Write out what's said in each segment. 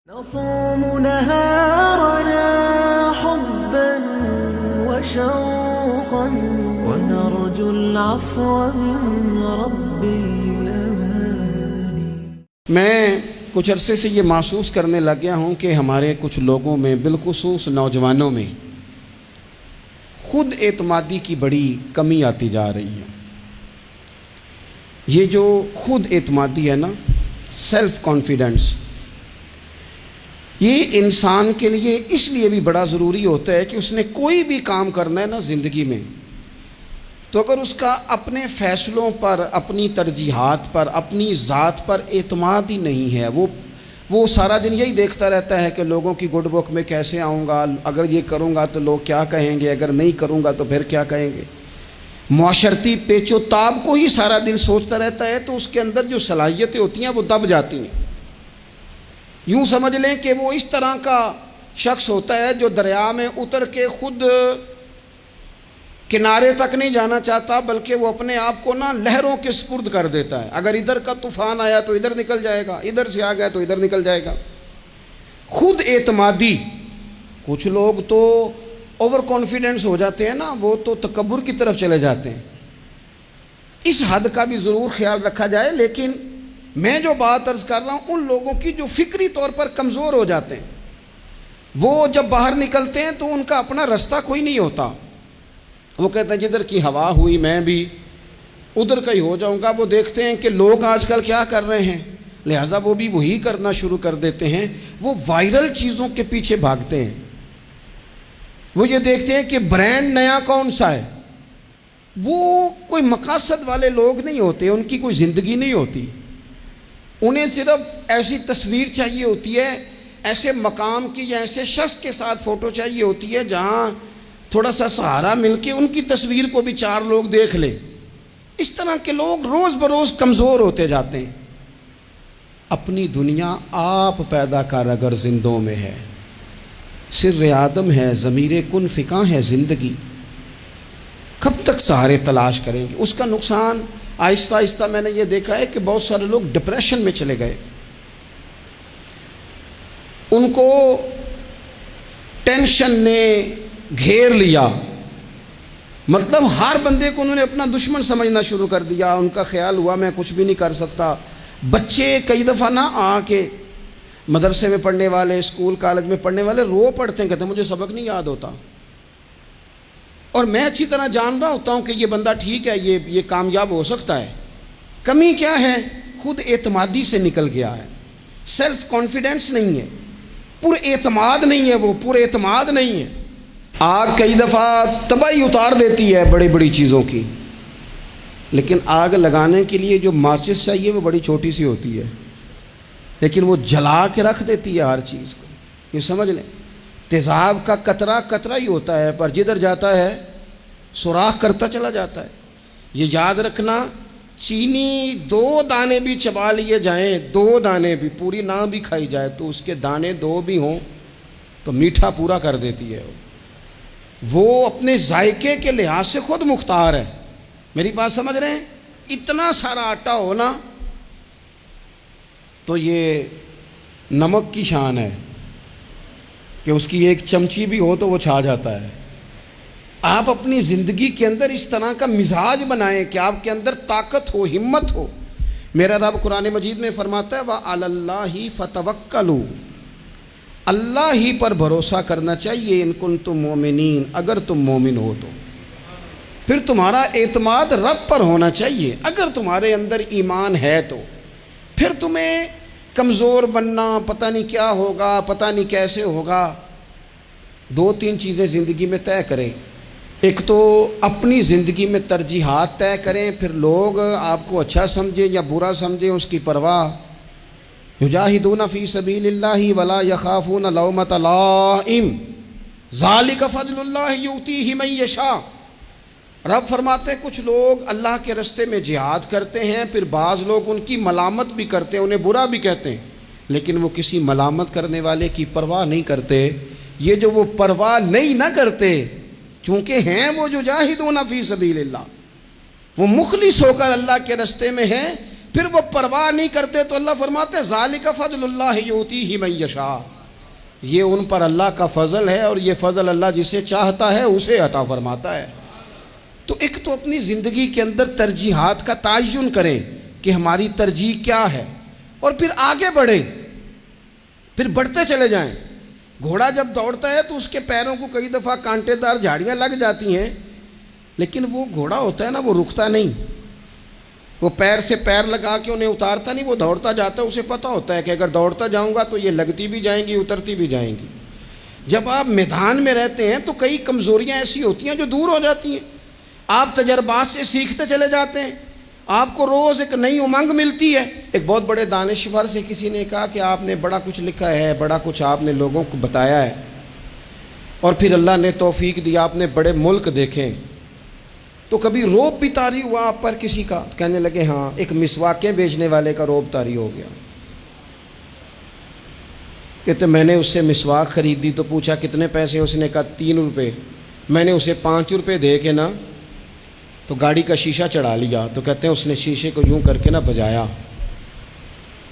نصوم نهارنا حبا وشوقا ونرجو العفو من رب الأماني. میں کچھ عرصے سے یہ محسوس کرنے لگ گیا ہوں کہ ہمارے کچھ لوگوں میں بالخصوص نوجوانوں میں خود اعتمادی کی بڑی کمی آتی جا رہی ہے. یہ جو خود اعتمادی ہے نا، سیلف کانفیڈنس، یہ انسان کے لیے اس لیے بھی بڑا ضروری ہوتا ہے کہ اس نے کوئی بھی کام کرنا ہے نا زندگی میں، تو اگر اس کا اپنے فیصلوں پر، اپنی ترجیحات پر، اپنی ذات پر اعتماد ہی نہیں ہے، وہ سارا دن یہی دیکھتا رہتا ہے کہ لوگوں کی گڈ بک میں کیسے آؤں گا، اگر یہ کروں گا تو لوگ کیا کہیں گے، اگر نہیں کروں گا تو پھر کیا کہیں گے، معاشرتی پیچ و تاب کو ہی سارا دن سوچتا رہتا ہے، تو اس کے اندر جو صلاحیتیں ہوتی ہیں وہ دب جاتی ہیں. یوں سمجھ لیں کہ وہ اس طرح کا شخص ہوتا ہے جو دریا میں اتر کے خود کنارے تک نہیں جانا چاہتا، بلکہ وہ اپنے آپ کو نا لہروں کے سپرد کر دیتا ہے. اگر ادھر کا طوفان آیا تو ادھر نکل جائے گا، ادھر سے آ گیا تو ادھر نکل جائے گا. خود اعتمادی، کچھ لوگ تو اوور کانفیڈنس ہو جاتے ہیں نا، وہ تو تکبر کی طرف چلے جاتے ہیں. اس حد کا بھی ضرور خیال رکھا جائے، لیکن میں جو بات عرض کر رہا ہوں ان لوگوں کی جو فکری طور پر کمزور ہو جاتے ہیں، وہ جب باہر نکلتے ہیں تو ان کا اپنا رستہ کوئی نہیں ہوتا. وہ کہتے ہیں جدھر کی ہوا ہوئی میں بھی ادھر کا ہی ہو جاؤں گا. وہ دیکھتے ہیں کہ لوگ آج کل کیا کر رہے ہیں، لہٰذا وہ بھی وہی کرنا شروع کر دیتے ہیں. وہ وائرل چیزوں کے پیچھے بھاگتے ہیں. وہ یہ دیکھتے ہیں کہ برانڈ نیا کون سا ہے. وہ کوئی مقاصد والے لوگ نہیں ہوتے، ان کی کوئی زندگی نہیں ہوتی. انہیں صرف ایسی تصویر چاہیے ہوتی ہے، ایسے مقام کی یا ایسے شخص کے ساتھ فوٹو چاہیے ہوتی ہے جہاں تھوڑا سا سہارا مل کے ان کی تصویر کو بھی چار لوگ دیکھ لیں. اس طرح کے لوگ روز بروز کمزور ہوتے جاتے ہیں. اپنی دنیا آپ پیدا کر اگر زندوں میں ہے، سر آدم ہے، ضمیر کن فکاں ہے زندگی، کب تک سہارے تلاش کریں گے. اس کا نقصان آہستہ آہستہ میں نے یہ دیکھا ہے کہ بہت سارے لوگ ڈپریشن میں چلے گئے. ان کو ٹینشن نے گھیر لیا، مطلب ہر بندے کو انہوں نے اپنا دشمن سمجھنا شروع کر دیا. ان کا خیال ہوا میں کچھ بھی نہیں کر سکتا. بچے کئی دفعہ نہ آ کے مدرسے میں پڑھنے والے، اسکول کالج میں پڑھنے والے رو پڑھتے ہیں، کہتے ہیں مجھے سبق نہیں یاد ہوتا. اور میں اچھی طرح جان رہا ہوتا ہوں کہ یہ بندہ ٹھیک ہے، یہ کامیاب ہو سکتا ہے. کمی کیا ہے؟ خود اعتمادی سے نکل گیا ہے. سیلف کانفیڈنس نہیں ہے، پر اعتماد نہیں ہے، وہ پر اعتماد نہیں ہے. آگ کئی دفعہ تباہی اتار دیتی ہے بڑی بڑی چیزوں کی، لیکن آگ لگانے کے لیے جو ماچس چاہیے وہ بڑی چھوٹی سی ہوتی ہے، لیکن وہ جلا کے رکھ دیتی ہے ہر چیز کو. یہ سمجھ لیں، تیزاب کا قطرہ قطرہ ہی ہوتا ہے، پر جدھر جاتا ہے سوراخ کرتا چلا جاتا ہے. یہ یاد رکھنا، چینی 2 دانے بھی چبا لیے جائیں، 2 دانے بھی، پوری نہ بھی کھائی جائے تو اس کے دانے 2 بھی ہوں تو میٹھا پورا کر دیتی ہے. وہ اپنے ذائقے کے لحاظ سے خود مختار ہے. میری بات سمجھ رہے ہیں؟ اتنا سارا آٹا ہونا تو یہ نمک کی شان ہے کہ اس کی ایک چمچی بھی ہو تو وہ چھا جاتا ہے. آپ اپنی زندگی کے اندر اس طرح کا مزاج بنائیں کہ آپ کے اندر طاقت ہو، ہمت ہو. میرا رب قرآن مجید میں فرماتا ہے وَعَلَى اللَّهِ فَتَوَكَّلُوا، اللہ ہی پر بھروسہ کرنا چاہیے، ان کنتم مومنین، اگر تم مومن ہو تو. پھر تمہارا اعتماد رب پر ہونا چاہیے. اگر تمہارے اندر ایمان ہے تو پھر تمہیں کمزور بننا، پتہ نہیں کیا ہوگا، پتہ نہیں کیسے ہوگا. 2-3 چیزیں زندگی میں طے کریں. ایک تو اپنی زندگی میں ترجیحات طے کریں، پھر لوگ آپ کو اچھا سمجھیں یا برا سمجھیں اس کی پرواہ. یجاہدون فی سبیل اللہ ولا یخافون لومۃ لائم ذالک فضل اللہ یؤتیہ من یشاء. رب فرماتے ہیں کچھ لوگ اللہ کے راستے میں جہاد کرتے ہیں، پھر بعض لوگ ان کی ملامت بھی کرتے ہیں، انہیں برا بھی کہتے ہیں، لیکن وہ کسی ملامت کرنے والے کی پرواہ نہیں کرتے. یہ جو وہ پرواہ نہیں نہ کرتے، چونکہ ہیں وہ جو جاہدون فی سبیل اللہ، وہ مخلص ہو کر اللہ کے راستے میں ہیں، پھر وہ پرواہ نہیں کرتے تو اللہ فرماتے ذالک فضل اللہ یؤتیہ من یشاء، یہ ان پر اللہ کا فضل ہے اور یہ فضل اللہ جسے چاہتا ہے اسے عطا فرماتا ہے۔ تو ایک تو اپنی زندگی کے اندر ترجیحات کا تعین کریں کہ ہماری ترجیح کیا ہے، اور پھر آگے بڑھیں، پھر بڑھتے چلے جائیں۔ گھوڑا جب دوڑتا ہے تو اس کے پیروں کو کئی دفعہ کانٹے دار جھاڑیاں لگ جاتی ہیں، لیکن وہ گھوڑا ہوتا ہے نا، وہ رکتا نہیں، وہ پیر سے پیر لگا کے انہیں اتارتا نہیں، وہ دوڑتا جاتا ہے۔ اسے پتہ ہوتا ہے کہ اگر دوڑتا جاؤں گا تو یہ لگتی بھی جائیں گی، اترتی بھی جائیں گی۔ جب آپ میدان میں رہتے ہیں تو کئی کمزوریاں ایسی ہوتی ہیں جو دور ہو جاتی ہیں، آپ تجربات سے سیکھتے چلے جاتے ہیں، آپ کو روز ایک نئی امنگ ملتی ہے۔ ایک بہت بڑے دانشور سے کسی نے کہا کہ آپ نے بڑا کچھ لکھا ہے، بڑا کچھ آپ نے لوگوں کو بتایا ہے، اور پھر اللہ نے توفیق دیا، آپ نے بڑے ملک دیکھیں، تو کبھی روب بھی طاری ہوا آپ پر کسی کا؟ کہنے لگے ہاں، ایک مسواکیں بیچنے والے کا روب طاری ہو گیا۔ کہتے میں نے اس سے مسواک خریدی تو پوچھا کتنے پیسے، اس نے کہا 3 روپے۔ میں نے اسے 5 روپے دے کے نا تو گاڑی کا شیشہ چڑھا لیا، تو کہتے ہیں اس نے شیشے کو یوں کر کے نا بجایا،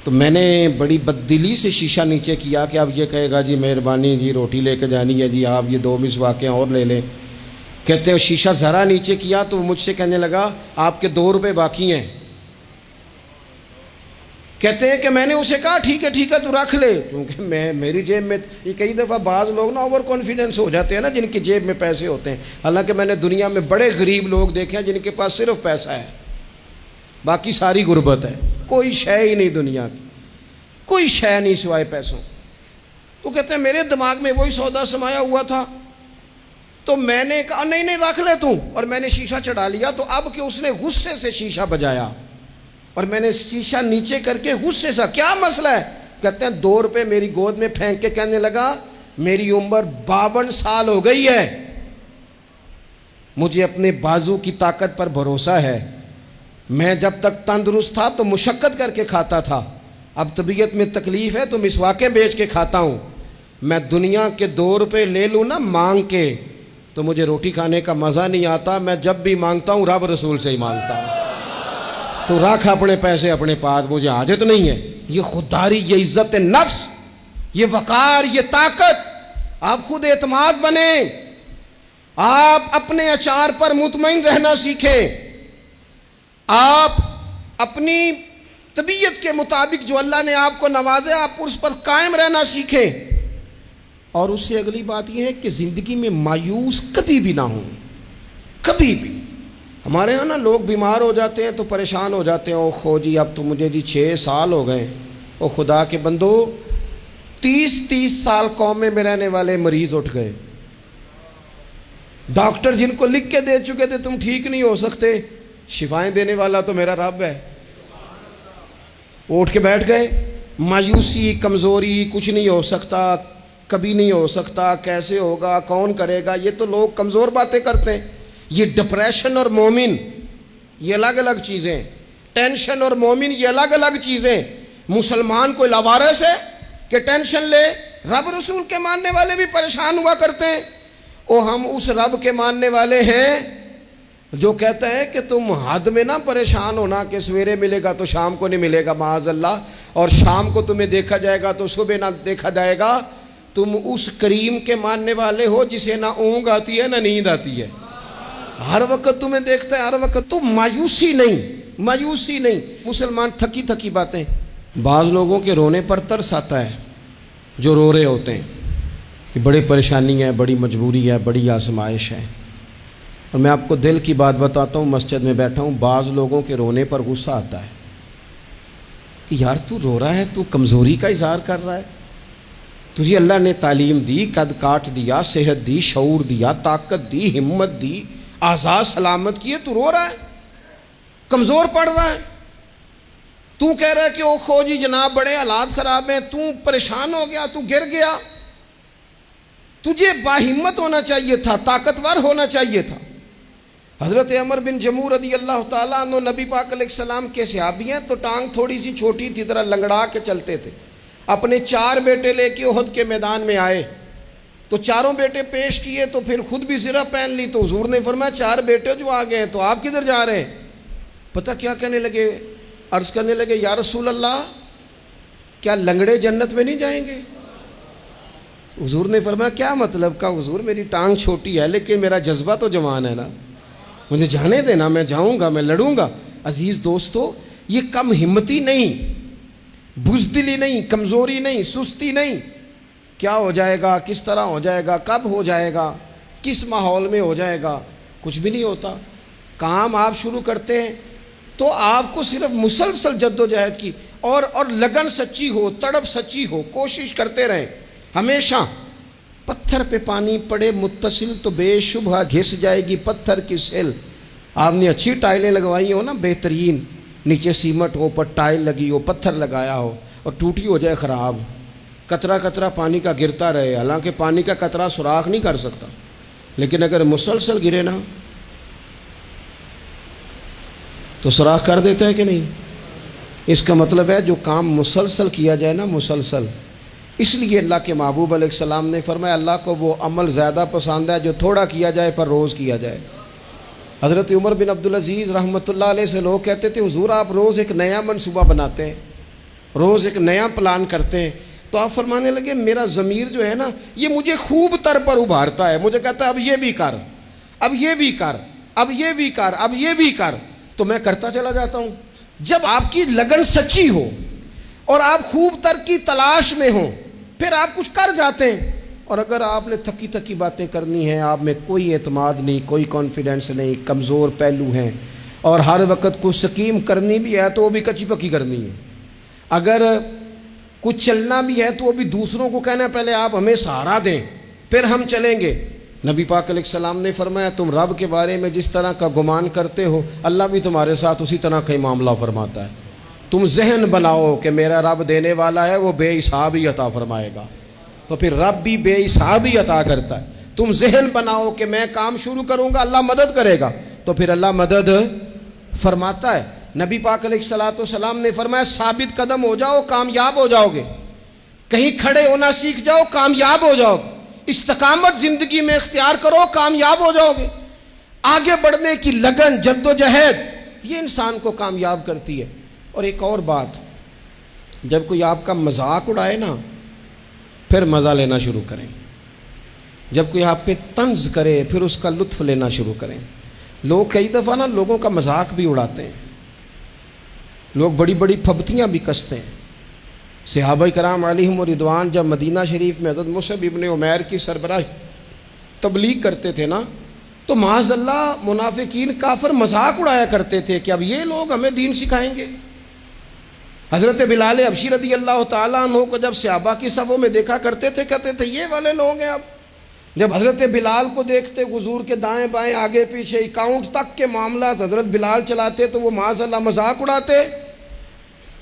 تو میں نے بڑی بددلی سے شیشہ نیچے کیا کہ اب یہ کہے گا جی مہربانی جی روٹی لے کے جانی ہے جی، آپ یہ 2 مسواکیں اور لے لیں۔ کہتے ہیں شیشہ ذرا نیچے کیا تو مجھ سے کہنے لگا آپ کے 2 روپے باقی ہیں۔ کہتے ہیں کہ میں نے اسے کہا ٹھیک ہے تو رکھ لے، کیونکہ میری جیب میں، یہ کئی دفعہ بعض لوگ نا اوور کانفیڈنس ہو جاتے ہیں نا جن کی جیب میں پیسے ہوتے ہیں، حالانکہ میں نے دنیا میں بڑے غریب لوگ دیکھے ہیں جن کے پاس صرف پیسہ ہے، باقی ساری غربت ہے، کوئی شے ہی نہیں دنیا کی، کوئی شے نہیں سوائے پیسوں۔ تو کہتے ہیں میرے دماغ میں وہی سودا سمایا ہوا تھا، تو میں نے کہا نہیں رکھ لے تو، اور میں نے شیشہ چڑھا لیا۔ تو اب کہ اس نے غصے سے شیشہ بجایا اور میں نے شیشہ نیچے کر کے غصے سے، کیا مسئلہ ہے؟ کہتے ہیں 2 روپے میری گود میں پھینک کے کہنے لگا میری عمر 52 سال ہو گئی ہے، مجھے اپنے بازو کی طاقت پر بھروسہ ہے، میں جب تک تندرست تھا تو مشقت کر کے کھاتا تھا، اب طبیعت میں تکلیف ہے تو مسواکیں بیچ کے کھاتا ہوں، میں دنیا کے 2 روپے لے لوں نا مانگ کے تو مجھے روٹی کھانے کا مزہ نہیں آتا، میں جب بھی مانگتا ہوں رب رسول سے ہی مانگتا ہوں، تو رکھ اپنے پیسے اپنے پاس، مجھے حاجت نہیں ہے۔ یہ خودداری، یہ عزت نفس، یہ وقار، یہ طاقت، آپ خود اعتماد بنیں، آپ اپنے اچار پر مطمئن رہنا سیکھیں، آپ اپنی طبیعت کے مطابق جو اللہ نے آپ کو نوازا آپ اس پر قائم رہنا سیکھیں۔ اور اس سے اگلی بات یہ ہے کہ زندگی میں مایوس کبھی بھی نہ ہوں، کبھی بھی۔ ہمارے ہاں نا لوگ بیمار ہو جاتے ہیں تو پریشان ہو جاتے ہیں، او خو جی اب تو مجھے جی 6 سال ہو گئے، او خدا کے بندو 30 سال قومے میں رہنے والے مریض اٹھ گئے، ڈاکٹر جن کو لکھ کے دے چکے تھے تم ٹھیک نہیں ہو سکتے، شفائیں دینے والا تو میرا رب ہے، اٹھ کے بیٹھ گئے۔ مایوسی، کمزوری، کچھ نہیں ہو سکتا، کبھی نہیں ہو سکتا، کیسے ہوگا، کون کرے گا، یہ تو لوگ کمزور باتیں کرتے ہیں۔ یہ ڈپریشن اور مومن یہ الگ الگ چیزیں، ٹینشن اور مومن یہ الگ الگ چیزیں۔ مسلمان کوئی لاوارث ہے کہ ٹینشن لے؟ رب رسول کے ماننے والے بھی پریشان ہوا کرتے ہیں، اور ہم اس رب کے ماننے والے ہیں جو کہتا ہے کہ تم حد میں نہ پریشان ہونا کہ سویرے ملے گا تو شام کو نہیں ملے گا معاذ اللہ، اور شام کو تمہیں دیکھا جائے گا تو صبح نہ دیکھا جائے گا۔ تم اس کریم کے ماننے والے ہو جسے نہ اونگ آتی ہے نہ نیند آتی ہے، ہر وقت تمہیں دیکھتا ہے، ہر وقت۔ تو مایوسی نہیں۔ مسلمان تھکی تھکی باتیں، بعض لوگوں کے رونے پر ترس آتا ہے جو رو رہے ہوتے ہیں کہ بڑی پریشانی ہے، بڑی مجبوری ہے، بڑی آزمائش ہے۔ اور میں آپ کو دل کی بات بتاتا ہوں، مسجد میں بیٹھا ہوں، بعض لوگوں کے رونے پر غصہ آتا ہے کہ یار تو رو رہا ہے، تو کمزوری کا اظہار کر رہا ہے، تجھے اللہ نے تعلیم دی، قد کاٹ دیا، صحت دی، شعور دیا، طاقت دی، ہمت دی، آزاد سلامت کیے، تو رو رہا ہے، کمزور پڑ رہا ہے، تو کہہ رہا ہے کہ او خو جی جناب بڑے حالات خراب ہیں، تو پریشان ہو گیا، تو گر گیا۔ تجھے باہمت ہونا چاہیے تھا، طاقتور ہونا چاہیے تھا۔ حضرت عمر بن جموح رضی اللہ تعالیٰ عنہ نبی پاک علیہ السلام کے صحابی ہیں، تو ٹانگ تھوڑی سی چھوٹی تھی، ذرا لنگڑا کے چلتے تھے، اپنے 4 بیٹے لے کے احد کے میدان میں آئے، تو چاروں بیٹے پیش کیے، تو پھر خود بھی زرہ پہن لی، تو حضور نے فرمایا 4 بیٹے جو آ گئے ہیں تو آپ کدھر جا رہے ہیں؟ پتہ کیا کہنے لگے؟ عرض کرنے لگے یا رسول اللہ کیا لنگڑے جنت میں نہیں جائیں گے؟ حضور نے فرمایا کیا مطلب کا حضور، میری ٹانگ چھوٹی ہے لیکن میرا جذبہ تو جوان ہے نا، مجھے جانے دینا، میں جاؤں گا، میں لڑوں گا۔ عزیز دوستو، یہ کم ہمتی نہیں، بزدلی نہیں، کمزوری نہیں، سستی نہیں۔ کیا ہو جائے گا، کس طرح ہو جائے گا، کب ہو جائے گا، کس ماحول میں ہو جائے گا، کچھ بھی نہیں ہوتا۔ کام آپ شروع کرتے ہیں تو آپ کو صرف مسلسل جد و جہد کی اور لگن سچی ہو، تڑپ سچی ہو، کوشش کرتے رہیں ہمیشہ۔ پتھر پہ پانی پڑے متصل تو بے شبہ گھس جائے گی پتھر کی سیل۔ آپ نے اچھی ٹائلیں لگوائی ہو نا، بہترین، نیچے سیمٹ ہو، اوپر ٹائل لگی ہو، پتھر لگایا ہو، اور ٹوٹی ہو جائے خراب، قطرہ قطرہ پانی کا گرتا رہے، حالانکہ پانی کا قطرہ سوراخ نہیں کر سکتا، لیکن اگر مسلسل گرے نا تو سوراخ کر دیتا ہے کہ نہیں؟ اس کا مطلب ہے جو کام مسلسل کیا جائے نا، مسلسل۔ اس لیے اللہ کے محبوب علیہ السلام نے فرمایا اللہ کو وہ عمل زیادہ پسند ہے جو تھوڑا کیا جائے پر روز کیا جائے۔ حضرت عمر بن عبدالعزیز رحمۃ اللہ علیہ سے لوگ کہتے تھے حضور آپ روز ایک نیا منصوبہ بناتے ہیں، روز ایک نیا پلان کرتے ہیں۔ تو آپ فرمانے لگے میرا ضمیر جو ہے نا یہ مجھے خوب تر پر ابھارتا ہے، مجھے کہتا ہے اب یہ بھی کر، اب یہ بھی کر، اب یہ بھی کر، اب یہ بھی کر، تو میں کرتا چلا جاتا ہوں۔ جب آپ کی لگن سچی ہو اور آپ خوب تر کی تلاش میں ہوں پھر آپ کچھ کر جاتے ہیں۔ اور اگر آپ نے تھکی تھکی باتیں کرنی ہیں، آپ میں کوئی اعتماد نہیں، کوئی کانفیڈنس نہیں، کمزور پہلو ہیں، اور ہر وقت کچھ سکیم کرنی بھی ہے تو وہ بھی کچی پکی کرنی ہے، اگر کچھ چلنا بھی ہے تو وہ بھی دوسروں کو کہنا ہے پہلے آپ ہمیں سہارا دیں پھر ہم چلیں گے۔ نبی پاک علیہ السلام نے فرمایا تم رب کے بارے میں جس طرح کا گمان کرتے ہو اللہ بھی تمہارے ساتھ اسی طرح کا ہی معاملہ فرماتا ہے۔ تم ذہن بناؤ کہ میرا رب دینے والا ہے، وہ بے حساب ہی عطا فرمائے گا، تو پھر رب بھی بے حساب ہی عطا کرتا ہے۔ تم ذہن بناؤ کہ میں کام شروع کروں گا اللہ مدد کرے گا، تو پھر اللہ مدد فرماتا ہے۔ نبی پاک علیہ السلام نے فرمایا ثابت قدم ہو جاؤ کامیاب ہو جاؤ گے، کہیں کھڑے ہونا سیکھ جاؤ کامیاب ہو جاؤ گے، استقامت زندگی میں اختیار کرو کامیاب ہو جاؤ گے۔ آگے بڑھنے کی لگن، جد و جہد، یہ انسان کو کامیاب کرتی ہے۔ اور ایک اور بات، جب کوئی آپ کا مذاق اڑائے نا پھر مزہ لینا شروع کریں، جب کوئی آپ پہ طنز کرے پھر اس کا لطف لینا شروع کریں۔ لوگ کئی دفعہ نا لوگوں کا مذاق بھی اڑاتے ہیں، لوگ بڑی بڑی پھبتیاں بھی کستے ہیں۔ صحابہ کرام علیہم رضوان جب مدینہ شریف میں حضرت مصعب ابن عمیر کی سربراہی تبلیغ کرتے تھے نا تو معاذ اللہ منافقین کافر مذاق اڑایا کرتے تھے کہ اب یہ لوگ ہمیں دین سکھائیں گے۔ حضرت بلال حبشی رضی اللہ تعالیٰ عنہ کو جب صحابہ کی صفوں میں دیکھا کرتے تھے کہتے تھے یہ والے لوگ ہیں۔ اب جب حضرت بلال کو دیکھتے حضور کے دائیں بائیں آگے پیچھے اکاؤنٹ تک کے معاملات حضرت بلال چلاتے تو وہ معاذ اللہ مذاق اڑاتے۔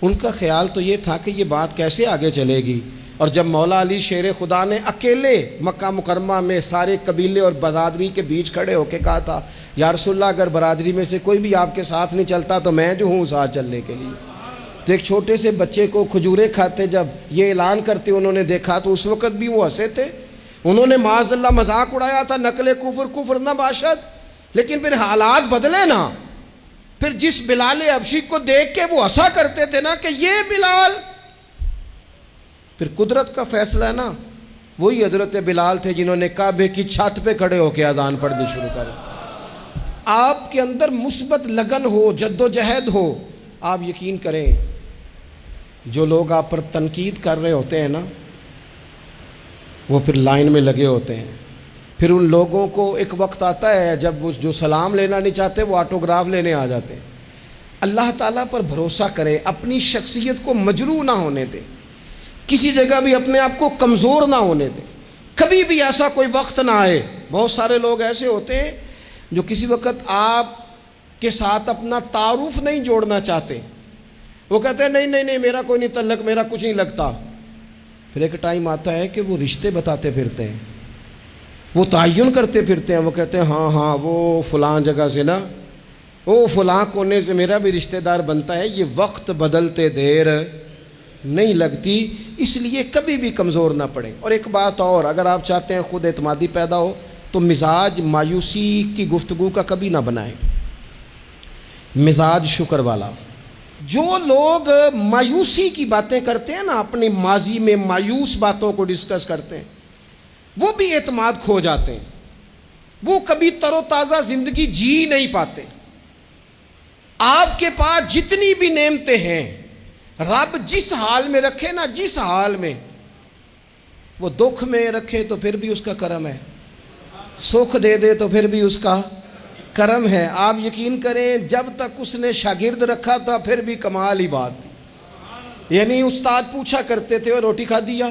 ان کا خیال تو یہ تھا کہ یہ بات کیسے آگے چلے گی۔ اور جب مولا علی شیر خدا نے اکیلے مکہ مکرمہ میں سارے قبیلے اور برادری کے بیچ کھڑے ہو کے کہا تھا یا رسول اللہ اگر برادری میں سے کوئی بھی آپ کے ساتھ نہیں چلتا تو میں جو ہوں ساتھ چلنے کے لیے، تو ایک چھوٹے سے بچے کو کھجورے کھاتے جب یہ اعلان کرتے انہوں نے دیکھا تو اس وقت بھی وہ ہنسے تھے، انہوں نے معاذ اللہ مذاق اڑایا تھا، نقل کفر نہ باشد۔ لیکن پھر حالات بدلے نا، پھر جس بلال حبشی کو دیکھ کے وہ ہنسا کرتے تھے نا کہ یہ بلال، پھر قدرت کا فیصلہ ہے نا، وہی حضرت بلال تھے جنہوں نے کعبے کی چھت پہ کھڑے ہو کے اذان پڑھنی شروع کر۔ آپ کے اندر مثبت لگن ہو، جد و جہد ہو، آپ یقین کریں جو لوگ آپ پر تنقید کر رہے ہوتے ہیں نا وہ پھر لائن میں لگے ہوتے ہیں۔ پھر ان لوگوں کو ایک وقت آتا ہے جب وہ جو سلام لینا نہیں چاہتے وہ آٹوگراف لینے آ جاتے ہیں۔ اللہ تعالیٰ پر بھروسہ کرے، اپنی شخصیت کو مجروح نہ ہونے دے، کسی جگہ بھی اپنے آپ کو کمزور نہ ہونے دے، کبھی بھی ایسا کوئی وقت نہ آئے۔ بہت سارے لوگ ایسے ہوتے ہیں جو کسی وقت آپ کے ساتھ اپنا تعارف نہیں جوڑنا چاہتے، وہ کہتے ہیں نہیں میرا کوئی نہیں تعلق، میرا کچھ نہیں لگتا۔ پھر ایک ٹائم آتا ہے کہ وہ رشتے بتاتے پھرتے ہیں، وہ تعین کرتے پھرتے ہیں، وہ کہتے ہیں ہاں وہ فلاں جگہ سے نا، وہ فلاں کونے سے میرا بھی رشتہ دار بنتا ہے۔ یہ وقت بدلتے دیر نہیں لگتی، اس لیے کبھی بھی کمزور نہ پڑیں۔ اور ایک بات اور، اگر آپ چاہتے ہیں خود اعتمادی پیدا ہو تو مزاج مایوسی کی گفتگو کا کبھی نہ بنائیں، مزاج شکر والا۔ جو لوگ مایوسی کی باتیں کرتے ہیں نا، اپنے ماضی میں مایوس باتوں کو ڈسکس کرتے ہیں، وہ بھی اعتماد کھو جاتے ہیں، وہ کبھی تر و تازہ زندگی جی نہیں پاتے۔ آپ کے پاس جتنی بھی نعمتیں ہیں، رب جس حال میں رکھے نا، جس حال میں، وہ دکھ میں رکھے تو پھر بھی اس کا کرم ہے، سکھ دے دے تو پھر بھی اس کا کرم ہے۔ آپ یقین کریں، جب تک اس نے شاگرد رکھا تھا پھر بھی کمال ہی بات تھی۔ یعنی استاد پوچھا کرتے تھے اور روٹی کھا دیا،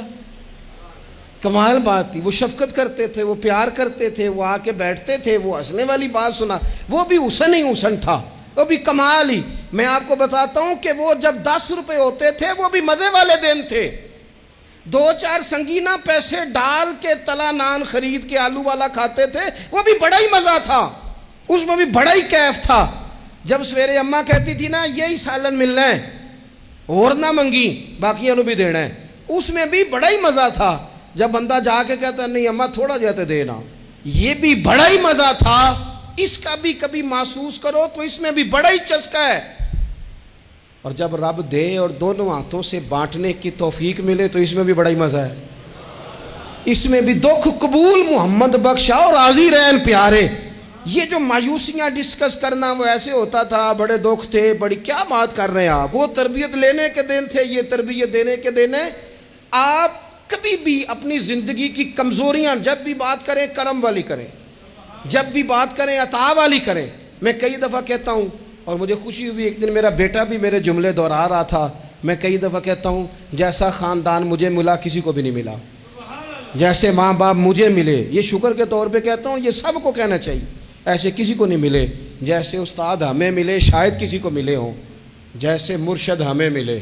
کمال بات تھی۔ وہ شفقت کرتے تھے، وہ پیار کرتے تھے، وہ آ کے بیٹھتے تھے، وہ ہنسنے والی بات سنا، وہ بھی حسن ہی حسن تھا، وہ بھی کمال ہی۔ میں آپ کو بتاتا ہوں کہ وہ جب 10 روپے ہوتے تھے وہ بھی مزے والے دن تھے۔ 2-4 سنگینہ پیسے ڈال کے تلا نان خرید کے آلو والا کھاتے تھے، وہ بھی بڑا ہی مزہ تھا، اس میں بھی بڑا ہی کیف تھا۔ جب سویرے اماں کہتی تھی نا یہی سالن ملنا ہے اور نہ منگی باقیوں بھی دینا ہے، اس میں بھی بڑا ہی مزہ تھا۔ جب بندہ جا کے کہتا نہیں اماں تھوڑا جاتے دینا، یہ بھی بڑا ہی مزہ تھا۔ اس کا بھی کبھی محسوس کرو تو اس میں بھی بڑا ہی چسکا ہے۔ اور جب رب دے اور دونوں ہاتھوں سے بانٹنے کی توفیق ملے تو اس میں بھی بڑا ہی مزہ ہے۔ اس میں بھی دکھ قبول محمد بخشا اور راضی رہن پیارے۔ یہ جو مایوسیاں ڈسکس کرنا وہ ایسے ہوتا تھا، بڑے دکھ تھے، بڑی کیا بات کر رہے ہیں آپ، وہ تربیت لینے کے دن تھے، یہ تربیت دینے کے دن ہے۔ آپ کبھی بھی اپنی زندگی کی کمزوریاں جب بھی بات کریں کرم والی کریں، جب بھی بات کریں عطا والی کریں۔ میں کئی دفعہ کہتا ہوں، اور مجھے خوشی ہوئی ایک دن میرا بیٹا بھی میرے جملے دہرا رہا تھا، میں کئی دفعہ کہتا ہوں جیسا خاندان مجھے ملا کسی کو بھی نہیں ملا، جیسے ماں باپ مجھے ملے، یہ شکر کے طور پہ کہتا ہوں، یہ سب کو کہنا چاہیے، ایسے کسی کو نہیں ملے۔ جیسے استاد ہمیں ملے شاید کسی کو ملے ہوں، جیسے مرشد ہمیں ملے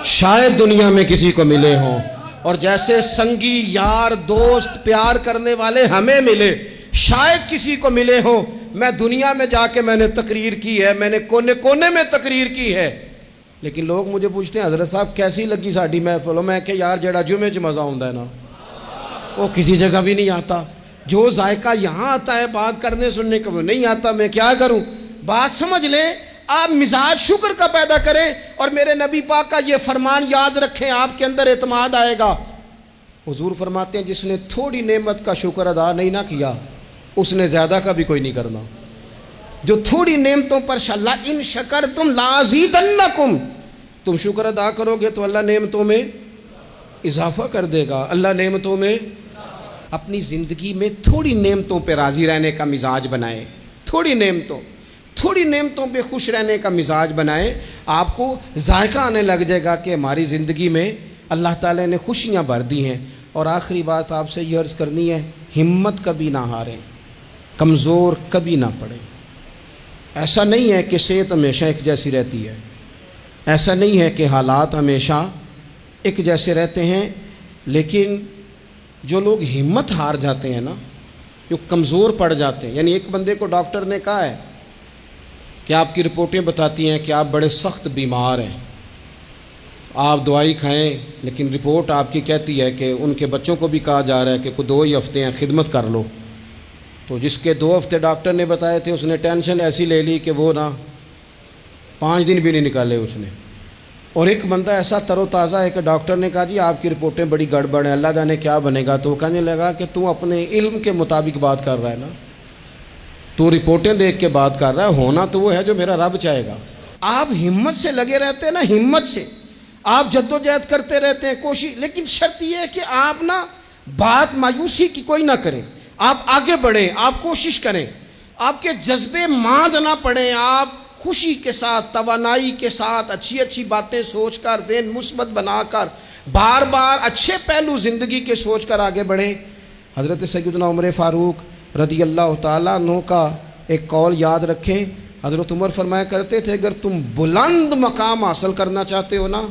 شاید دنیا میں کسی کو ملے ہوں، اور جیسے سنگی یار دوست پیار کرنے والے ہمیں ملے شاید کسی کو ملے ہوں۔ میں دنیا میں جا کے میں نے تقریر کی ہے، میں نے کونے کونے میں تقریر کی ہے، لیکن لوگ مجھے پوچھتے ہیں حضرت صاحب کیسی لگی ساڈی محفل؟ میں کہ یار جڑا جمعے 'چ مزہ ہوندا ہے نا وہ کسی جگہ بھی نہیں آتا، جو ذائقہ یہاں آتا ہے بات کرنے سننے کا وہ نہیں آتا۔ میں کیا کروں؟ بات سمجھ لیں، آپ مزاج شکر کا پیدا کریں، اور میرے نبی پاک کا یہ فرمان یاد رکھیں، آپ کے اندر اعتماد آئے گا۔ حضور فرماتے ہیں جس نے تھوڑی نعمت کا شکر ادا نہیں نہ کیا اس نے زیادہ کا بھی کوئی نہیں کرنا۔ جو تھوڑی نعمتوں پر اللہ ان شکرتم لازیدنکم، تم شکر ادا کرو گے تو اللہ نعمتوں میں اضافہ کر دے گا، اللہ نعمتوں میں۔ اپنی زندگی میں تھوڑی نعمتوں پہ راضی رہنے کا مزاج بنائیں، تھوڑی نعمتوں پہ خوش رہنے کا مزاج بنائیں، آپ کو ذائقہ آنے لگ جائے گا کہ ہماری زندگی میں اللہ تعالیٰ نے خوشیاں بھر دی ہیں۔ اور آخری بات آپ سے یہ عرض کرنی ہے، ہمت کبھی نہ ہاریں، کمزور کبھی نہ پڑیں۔ ایسا نہیں ہے کہ صحت ہمیشہ ایک جیسی رہتی ہے، ایسا نہیں ہے کہ حالات ہمیشہ ایک جیسے رہتے ہیں، لیکن جو لوگ ہمت ہار جاتے ہیں نا، جو کمزور پڑ جاتے ہیں، یعنی ایک بندے کو ڈاکٹر نے کہا ہے کہ آپ کی رپورٹیں بتاتی ہیں کہ آپ بڑے سخت بیمار ہیں، آپ دوائی کھائیں، لیکن رپورٹ آپ کی کہتی ہے کہ ان کے بچوں کو بھی کہا جا رہا ہے کہ کوئی 2 ہی ہفتے ہیں خدمت کر لو۔ تو جس کے 2 ہفتے ڈاکٹر نے بتائے تھے اس نے ٹینشن ایسی لے لی کہ وہ 5 دن بھی نہیں نکالے اس نے۔ اور ایک بندہ ایسا تر و تازہ ہے کہ ڈاکٹر نے کہا جی آپ کی رپورٹیں بڑی گڑبڑ ہیں، اللہ جانے کیا بنے گا، تو وہ کہنے لگا کہ تو اپنے علم کے مطابق بات کر رہا ہے نا، تو رپورٹیں دیکھ کے بات کر رہا ہے، ہونا تو وہ ہے جو میرا رب چاہے گا۔ آپ ہمت سے لگے رہتے ہیں نا، ہمت سے آپ جدوجہد کرتے رہتے ہیں، کوشش، لیکن شرط یہ ہے کہ آپ بات مایوسی کی کوئی نہ کریں، آپ آگے بڑھیں، آپ کوشش کریں، آپ کے جذبے ماند نہ پڑیں، آپ خوشی کے ساتھ، توانائی کے ساتھ، اچھی اچھی باتیں سوچ کر، ذہن مثبت بنا کر، بار بار اچھے پہلو زندگی کے سوچ کر آگے بڑھیں۔ حضرت سیدنا عمر فاروق رضی اللہ تعالیٰ عنہ کا ایک قول یاد رکھیں، حضرت عمر فرمایا کرتے تھے اگر تم بلند مقام حاصل کرنا چاہتے ہو نا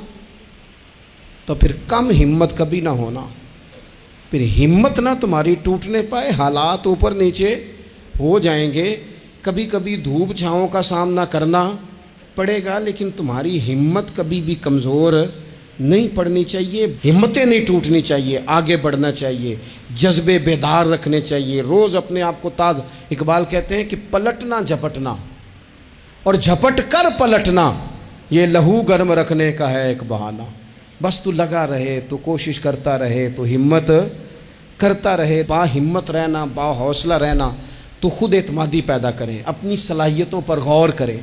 تو پھر کم ہمت کبھی نہ ہونا، پھر ہمت نہ تمہاری ٹوٹنے پائے، حالات اوپر نیچے ہو جائیں گے، کبھی کبھی دھوپ چھاؤں کا سامنا کرنا پڑے گا، لیکن تمہاری ہمت کبھی بھی کمزور نہیں پڑنی چاہیے، ہمتیں نہیں ٹوٹنی چاہیے، آگے بڑھنا چاہیے، جذبے بیدار رکھنے چاہیے، روز اپنے آپ کو تازہ۔ اقبال کہتے ہیں کہ پلٹنا جھپٹنا اور جھپٹ کر پلٹنا یہ لہو گرم رکھنے کا ہے ایک بہانہ، بس تو لگا رہے، تو کوشش کرتا رہے، تو ہمت کرتا رہے، با ہمت رہنا، با حوصلہ رہنا، تو خود اعتمادی پیدا کریں، اپنی صلاحیتوں پر غور کریں،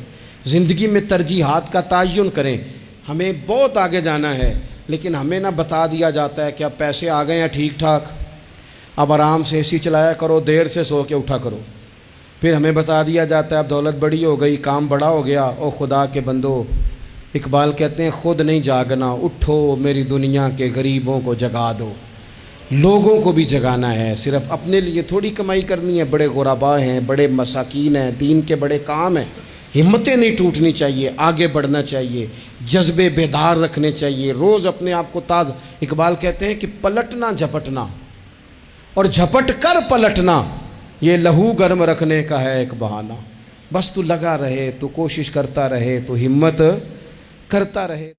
زندگی میں ترجیحات کا تعین کریں۔ ہمیں بہت آگے جانا ہے، لیکن ہمیں نہ بتا دیا جاتا ہے کہ اب پیسے آ گئے ہیں ٹھیک ٹھاک، اب آرام سے اے سی چلایا کرو، دیر سے سو کے اٹھا کرو۔ پھر ہمیں بتا دیا جاتا ہے اب دولت بڑی ہو گئی، کام بڑا ہو گیا، او خدا کے بندو، اقبال کہتے ہیں خود نہیں جاگنا، اٹھو میری دنیا کے غریبوں کو جگا دو۔ لوگوں کو بھی جگانا ہے، صرف اپنے لیے تھوڑی کمائی کرنی ہے۔ بڑے غربا ہیں، بڑے مساکین ہیں، دین کے بڑے کام ہیں، ہمتیں نہیں ٹوٹنی چاہیے، آگے بڑھنا چاہیے، جذبے بیدار رکھنے چاہیے، روز اپنے آپ کو تازہ۔ اقبال کہتے ہیں کہ پلٹنا جھپٹنا اور جھپٹ کر پلٹنا یہ لہو گرم رکھنے کا ہے ایک بہانہ، بس تو لگا رہے، تو کوشش کرتا رہے، تو ہمت کرتا رہے۔